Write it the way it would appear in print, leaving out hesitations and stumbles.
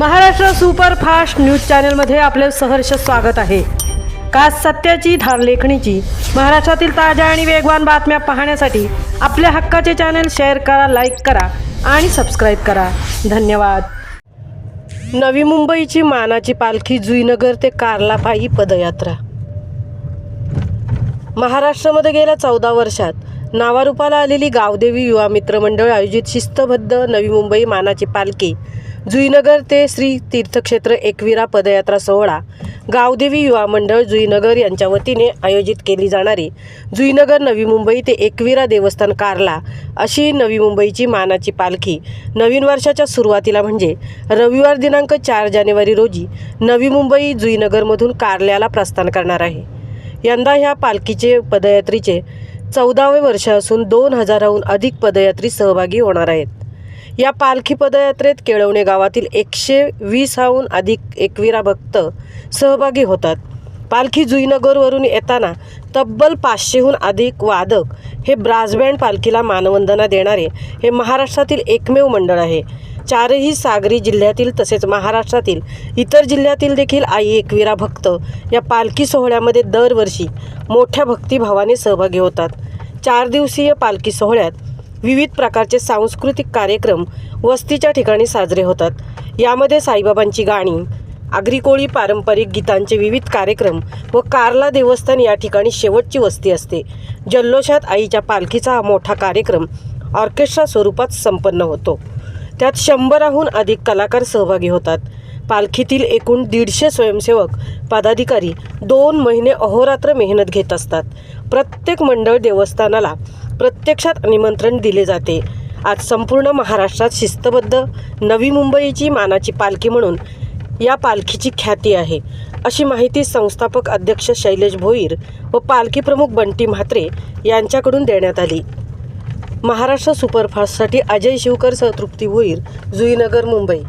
Maharashtra superfast news चॅनलमध्ये आपले सहर्ष स्वागत आहे। का सत्याची धार लेखणीची महाराष्ट्रातील ताज्या आणि वेगवान बातम्या पाहण्यासाठी आपल्या हक्काचे चॅनल शेअर करा, लाईक करा आणि सबस्क्राईब करा। धन्यवाद। नवी मुंबईची मानाची पालखी जुईनगर ते कार्ला पायी पदयात्रा। महाराष्ट्रामध्ये गेल्या 14 वर्षात नावारूपाला आलेली गावदेवी युवा मित्र मंडळ आयोजित शिस्तबद्ध नवी मुंबई मानाची पालखी जुईनगर ते श्री तीर्थक्षेत्र एकविरा पदयात्रा सोहळा गावदेवी युवा मंडळ जुईनगर यांच्या वतीने आयोजित केली जाणारी जुईनगर नवी मुंबई ते एकविरा देवस्थान कार्ला अशी नवी मुंबईची मानाची पालखी नवीन वर्षाच्या सुरुवातीला म्हणजे रविवार दिनांक 4 जानेवारी रोजी नवी मुंबई जुईनगरमधून कार्ल्याला प्रस्थान करणार आहे। यंदा ह्या पालखीचे पदयात्रेचे 14वे वर्ष असून 2000हून अधिक पदयात्री सहभागी होणार आहेत। या पालखी पदयात्रेत केळवणे गावातील 120हून अधिक एकविरा भक्त सहभागी होतात। पालखी जुईनगरवरून येताना तब्बल 500हून अधिक वादक हे ब्रास बँड पालखीला मानवंदना देणारे हे महाराष्ट्रातील एकमेव मंडळ आहे। चारही सागरी जिल्ह्यातील तसेच महाराष्ट्रातील इतर जिल्ह्यातील देखील आई एकविरा भक्त या पालखी सोहळ्यामध्ये दरवर्षी मोठ्या भक्तिभावाने सहभागी होतात। 4 दिवसीय पालखी सोहळ्यात विविध प्रकारचे सांस्कृतिक कार्यक्रम वस्तीच्या ठिकाणी साजरे होतात। यामध्ये साईबाबांची गाणी, आगरी कोळी पारंपरिक गीतांचे विविध कार्यक्रम व कार्ला देवस्थान या ठिकाणी शेवटची वस्ती असते। जल्लोषात आईच्या पालखीचा हा मोठा कार्यक्रम ऑर्केस्ट्रा स्वरूपात संपन्न होतो। त्यात 100हून अधिक कलाकार सहभागी होतात। पालखीतील एकूण 150 स्वयंसेवक पदाधिकारी 2 महिने अहोरात्र मेहनत घेत असतात। प्रत्येक मंडळ देवस्थानाला प्रत्यक्षात निमंत्रण दिले जाते। आज संपूर्ण महाराष्ट्रात शिस्तबद्ध नवी मुंबईची मानाची पालखी म्हणून या पालखीची ख्याती आहे, अशी माहिती संस्थापक अध्यक्ष शैलेश भोईर व पालखी प्रमुख बंटी म्हात्रे यांच्याकडून देण्यात आली। महाराष्ट्र सुपरफास्टसाठी अजय शिवकर सह तृप्ती भोईर, जुईनगर, मुंबई।